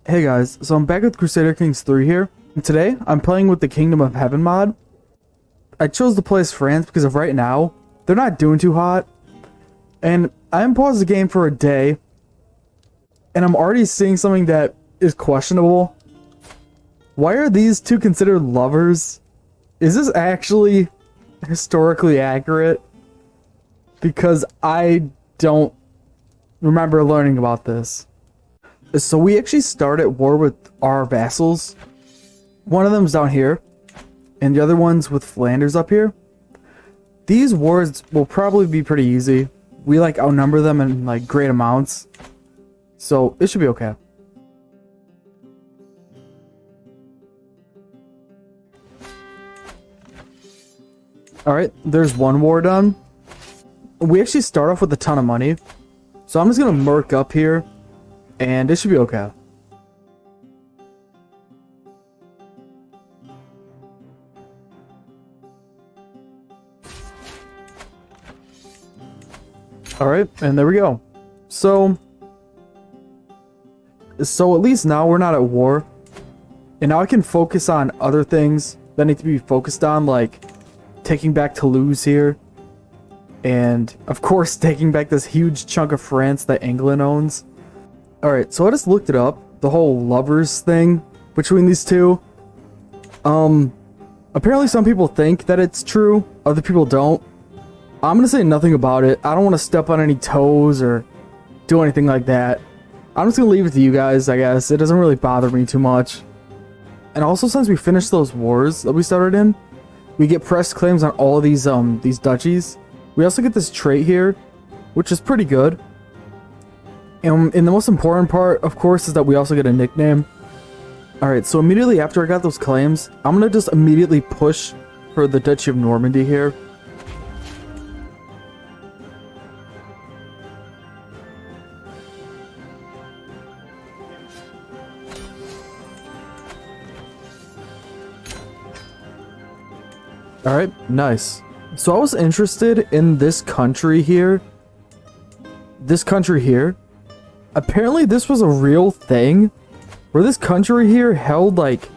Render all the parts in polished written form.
Hey guys, so I'm back with Crusader Kings 3 here, and today I'm playing with the Kingdom of Heaven mod. I chose to play as France because of right now, they're not doing too hot, and I unpaused the game for a day, and I'm already seeing something that is questionable. Why are these two considered lovers? Is this actually historically accurate? Because I don't remember learning about this. So we actually start at war with our vassals. One of them's down here, and the other one's with Flanders up here. These wars will probably be pretty easy. We like outnumber them in like great amounts, so it should be okay. Alright, there's one war done. We actually start off with a ton of money, so I'm just gonna merc up here, and it should be okay. Alright, and there we go. So at least now we're not at war. And now I can focus on other things that need to be focused on, like taking back Toulouse here. And, of course, taking back this huge chunk of France that England owns. Alright, so I just looked it up. The whole lovers thing between these two. Apparently some people think that it's true. Other people don't. I'm gonna say nothing about it. I don't want to step on any toes or do anything like that. I'm just gonna leave it to you guys, I guess. It doesn't really bother me too much. And also, since we finished those wars that we started in, we get press claims on all of these duchies. We also get this trait here, which is pretty good. And the most important part, of course, is that we also get a nickname. Alright, so immediately after I got those claims, I'm gonna just immediately push for the Duchy of Normandy here. Alright, nice. So I was interested in this country here. This country here. Apparently this was a real thing. Where this country here held like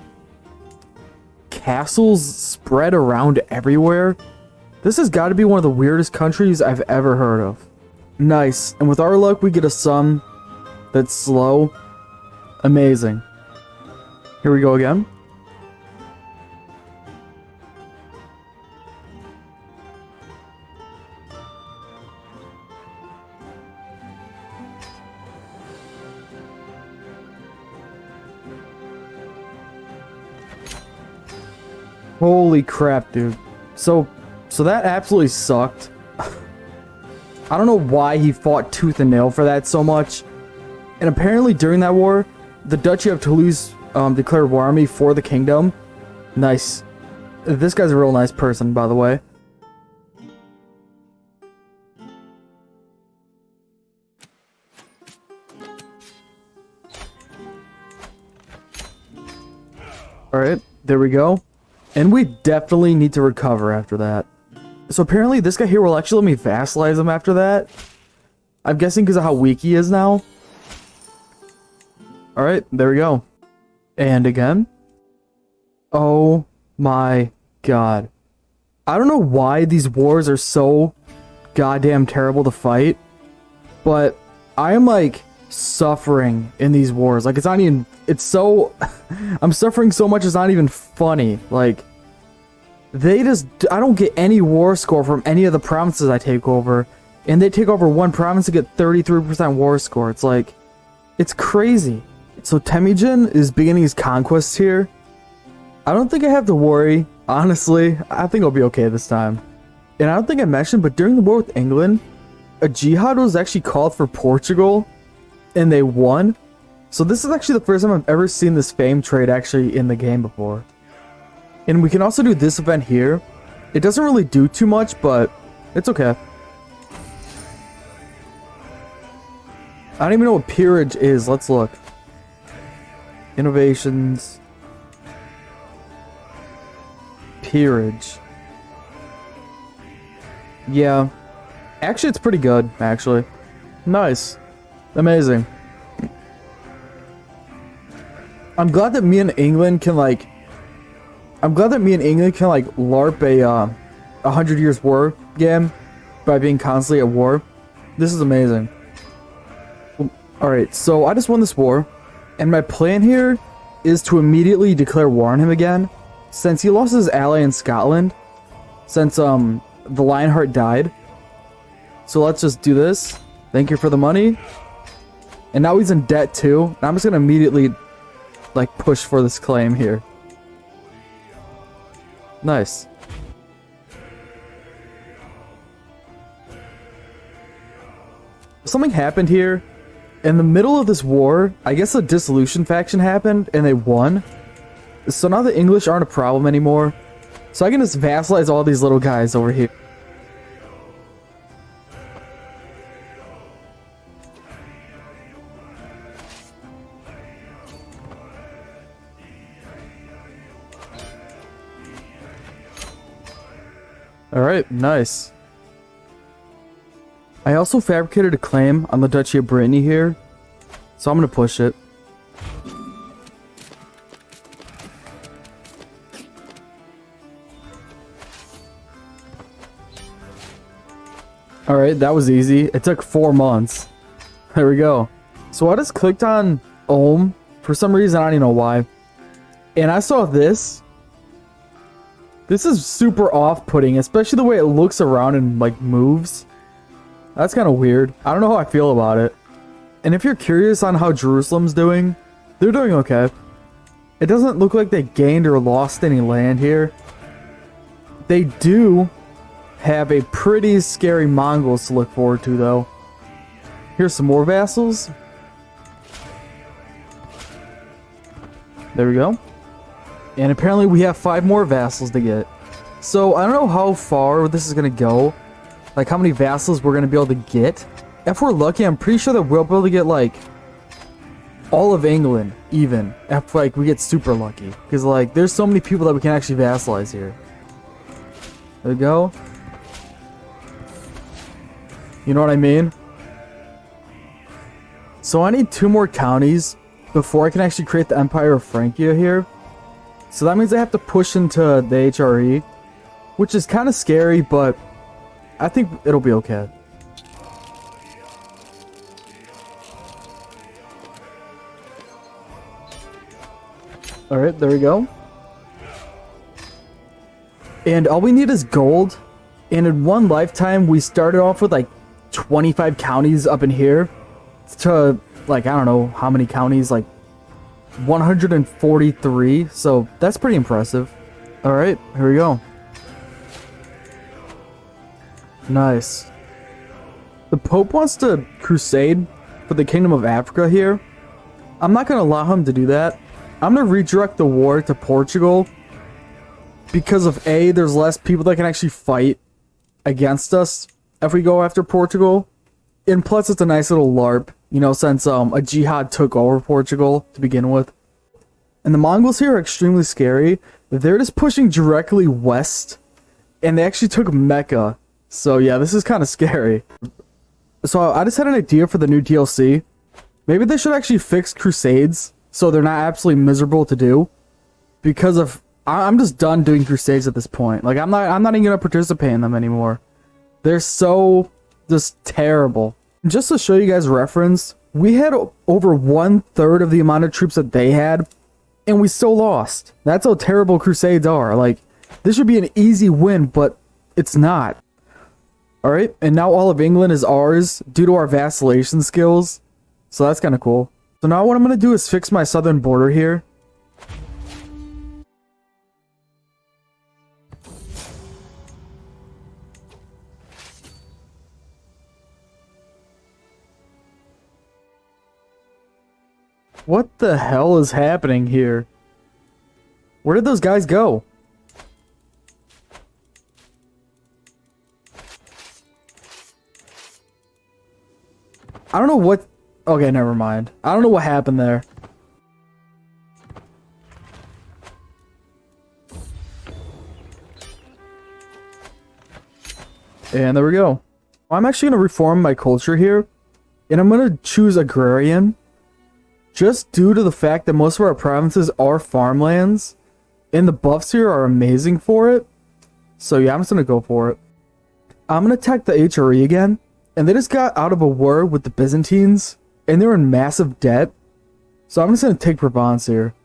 castles spread around everywhere. This has got to be one of the weirdest countries I've ever heard of. Nice. And with our luck we get a sun that's slow. Amazing. Here we go again. Holy crap, dude. So that absolutely sucked. I don't know why he fought tooth and nail for that so much. And apparently during that war, the Duchy of Toulouse declared war on me for the kingdom. Nice. This guy's a real nice person, by the way. Alright, there we go. And we definitely need to recover after that. So apparently this guy here will actually let me vassalize him after that. I'm guessing because of how weak he is now. Alright, there we go. And again. Oh my god. I don't know why these wars are so goddamn terrible to fight. But I am like suffering in these wars. Like it's not even... It's so... I'm suffering so much it's not even funny. Like... They just... I don't get any war score from any of the provinces I take over. And they take over one province to get 33% war score. It's like... It's crazy. So Temujin is beginning his conquests here. I don't think I have to worry. Honestly, I think I'll be okay this time. And I don't think I mentioned, but during the war with England, a jihad was actually called for Portugal. And they won. So this is actually the first time I've ever seen this fame trade actually in the game before. And we can also do this event here. It doesn't really do too much, but it's okay. I don't even know what peerage is. Let's look. Innovations. Peerage. Yeah. Actually, it's pretty good, actually. Nice. Amazing. I'm glad that me and England can like LARP a 100 Years War game by being constantly at war. This is amazing. Alright, so I just won this war, and my plan here is to immediately declare war on him again, since he lost his ally in Scotland, since the Lionheart died. So let's just do this. Thank you for the money. And now he's in debt too. And I'm just gonna immediately like push for this claim here. Nice. Something happened here. In the middle of this war, I guess the dissolution faction happened and they won. So now the English aren't a problem anymore. So I can just vassalize all these little guys over here. Alright, nice. I also fabricated a claim on the Duchy of Brittany here, so I'm gonna push it. Alright, that was easy. It took 4 months. There we go. So I just clicked on Ohm for some reason, I don't even know why. And I saw this. This is super off-putting, especially the way it looks around and like moves. That's kind of weird. I don't know how I feel about it. And if you're curious on how Jerusalem's doing, they're doing okay. It doesn't look like they gained or lost any land here. They do have a pretty scary Mongols to look forward to, though. Here's some more vassals. There we go. And apparently we have 5 more vassals to get. So I don't know how far this is going to go. Like how many vassals we're going to be able to get. If we're lucky, I'm pretty sure that we'll be able to get like all of England even. If like we get super lucky. Because like there's so many people that we can actually vassalize here. There we go. You know what I mean? So I need 2 more counties before I can actually create the Empire of Francia here. So that means I have to push into the HRE, which is kind of scary, but I think it'll be okay. Alright, there we go. And all we need is gold. And in one lifetime, we started off with like 25 counties up in here. To like, I don't know how many counties, like 143. So that's pretty impressive. Alright, here we go. Nice. The Pope wants to crusade for the Kingdom of Africa here. I'm not going to allow him to do that. I'm going to redirect the war to Portugal. Because of A, there's less people that can actually fight against us if we go after Portugal. And plus it's a nice little LARP, you know, since a jihad took over Portugal to begin with. And the Mongols here are extremely scary. They're just pushing directly west. And they actually took Mecca. So yeah, this is kind of scary. So I just had an idea for the new DLC. Maybe they should actually fix Crusades so they're not absolutely miserable to do. Because of I'm just done doing Crusades at this point. Like I'm not even gonna participate in them anymore. They're so just terrible. Just to show you guys reference, we had over 1/3 of the amount of troops that they had, and we still lost. That's how terrible Crusades are. Like this should be an easy win, but it's not. Alright, and now all of England is ours due to our vacillation skills. So that's kind of cool. So now what I'm going to do is fix my southern border here. What the hell is happening here? Where did those guys go? I don't know what... Okay, never mind. I don't know what happened there. And there we go. I'm actually going to reform my culture here. And I'm going to choose agrarian. just due to the fact that most of our provinces are farmlands, and the buffs here are amazing for it. So yeah, I'm just gonna go for it. I'm gonna attack the HRE again, and they just got out of a war with the Byzantines, and they're in massive debt. So I'm just gonna take Provence here.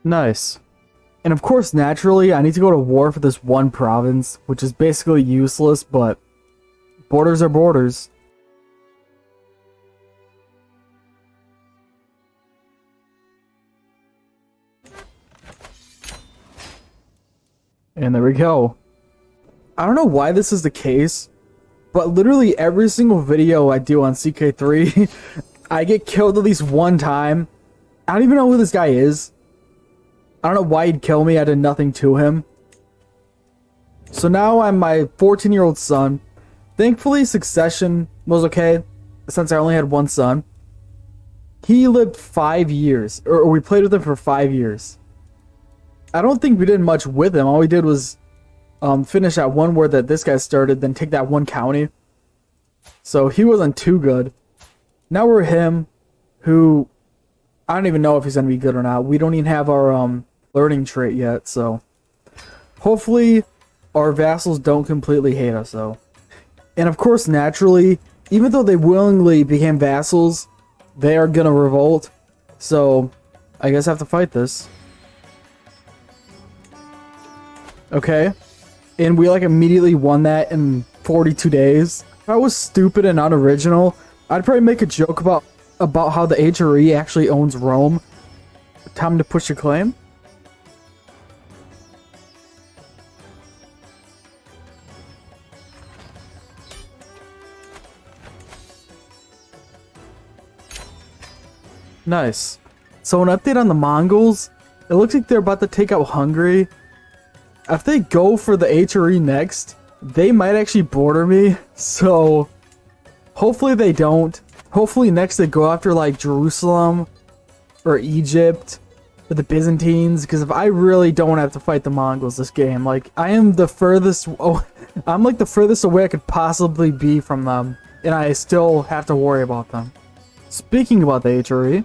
Nice. And of course, naturally, I need to go to war for this one province, which is basically useless, but borders are borders. And there we go. I don't know why this is the case, but literally every single video I do on CK3, I get killed at least one time. I don't even know who this guy is. I don't know why he'd kill me. I did nothing to him. So now I'm my 14-year-old son. Thankfully, succession was okay, since I only had one son. He lived 5 years, or we played with him for 5 years. I don't think we did much with him. All we did was finish that one war that this guy started, then take that one county. So he wasn't too good. Now we're him, who I don't even know if he's gonna be good or not. We don't even have our learning trait yet, so hopefully our vassals don't completely hate us though. And of course, naturally, even though they willingly became vassals, they are gonna revolt. So I guess I have to fight this. Okay. And we like immediately won that in 42 days. If I was stupid and unoriginal, I'd probably make a joke about how the HRE actually owns Rome. Time to push your claim. Nice. So an update on the Mongols. It looks like they're about to take out Hungary. If they go for the HRE next, they might actually border me. So hopefully they don't. Hopefully next they go after like Jerusalem or Egypt or the Byzantines, because if I really don't have to fight the Mongols this game, like I am the furthest I'm like the furthest away I could possibly be from them, and I still have to worry about them. Speaking about the HRE,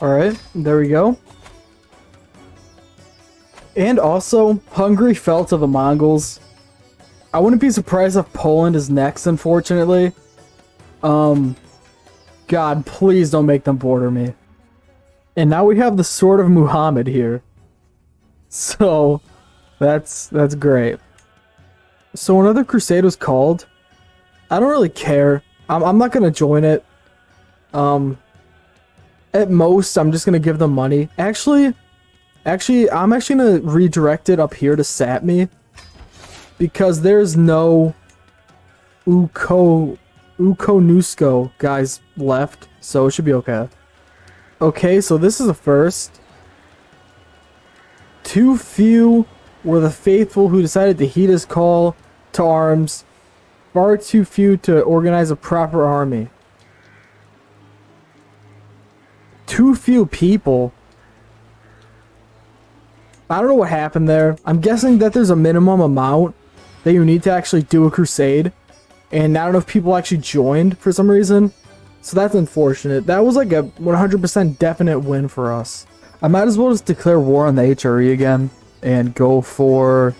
alright, there we go. And also, Hungary fell to the Mongols. I wouldn't be surprised if Poland is next, unfortunately. God, please don't make them border me. And now we have the Sword of Muhammad here. So, that's great. So another crusade was called. I don't really care. I'm not gonna join it. At most, I'm just gonna give them money. Actually, I'm actually gonna redirect it up here to Sapmi, because there's no Ukonusko guys left, so it should be okay. Okay, so this is a first. Too few were the faithful who decided to heed his call to arms. Far too few to organize a proper army. Too few people. I don't know what happened there. I'm guessing that there's a minimum amount that you need to actually do a crusade. And I don't know if people actually joined for some reason. So that's unfortunate. That was like a 100% definite win for us. I might as well just declare war on the HRE again and go for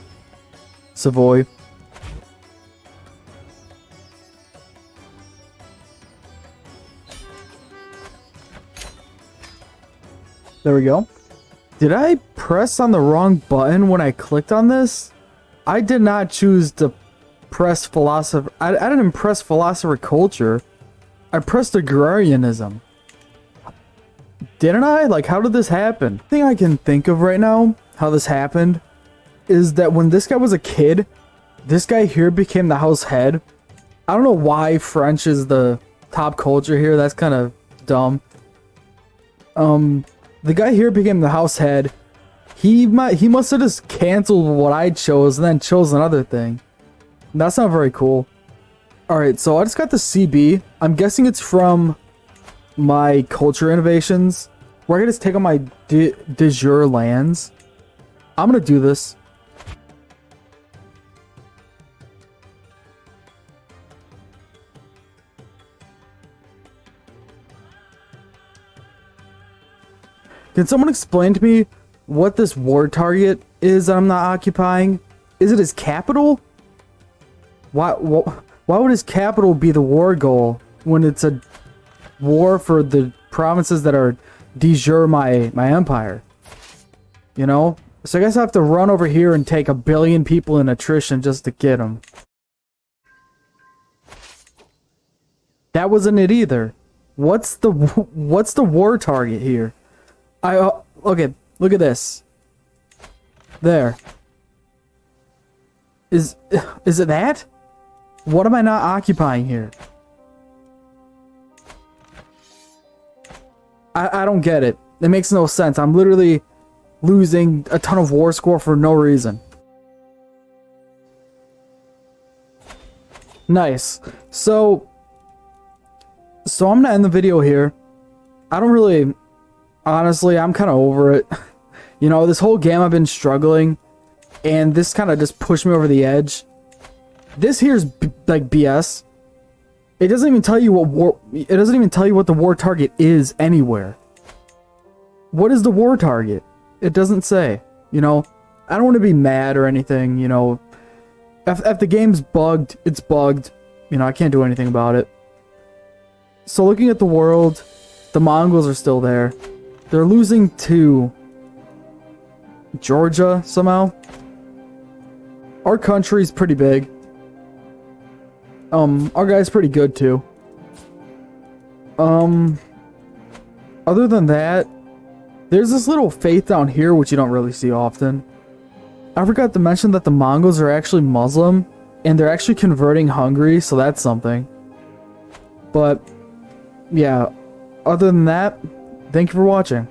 Savoy. There we go. Did I press on the wrong button when I clicked on this? I did not choose to press philosopher. I didn't press philosopher culture. I pressed agrarianism. Didn't I? Like, how did this happen? The thing I can think of right now, how this happened, is that when this guy was a kid, this guy here became the house head. I don't know why French is the top culture here. That's kind of dumb. The guy here became the house head. He must have just canceled what I chose and then chose another thing. That's not very cool. Alright, so I just got the CB. I'm guessing it's from my culture innovations. Where I can just take on my de jure lands. I'm gonna do this. Can someone explain to me what this war target is that I'm not occupying? Is it his capital? Why would his capital be the war goal when it's a war for the provinces that are de jure my empire? You know? So I guess I have to run over here and take 1 billion people in attrition just to get them. That wasn't it either. What's the war target here? Okay, look at this. There. Is it that? What am I not occupying here? I don't get it. It makes no sense. I'm literally losing a ton of war score for no reason. Nice. So I'm gonna end the video here. I don't really... Honestly, I'm kind of over it. You know, this whole game I've been struggling, and this kind of just pushed me over the edge. This here's like BS. It doesn't even tell you what war. It doesn't even tell you what the war target is anywhere. What is the war target? It doesn't say. You know, I don't want to be mad or anything. You know, if the game's bugged, it's bugged. You know, I can't do anything about it. So looking at the world, the Mongols are still there. They're losing to Georgia somehow. Our country's pretty big. Our guy's pretty good too. Other than that, there's this little faith down here which you don't really see often. I forgot to mention that the Mongols are actually Muslim and they're actually converting Hungary, so that's something. But yeah, other than that, thank you for watching.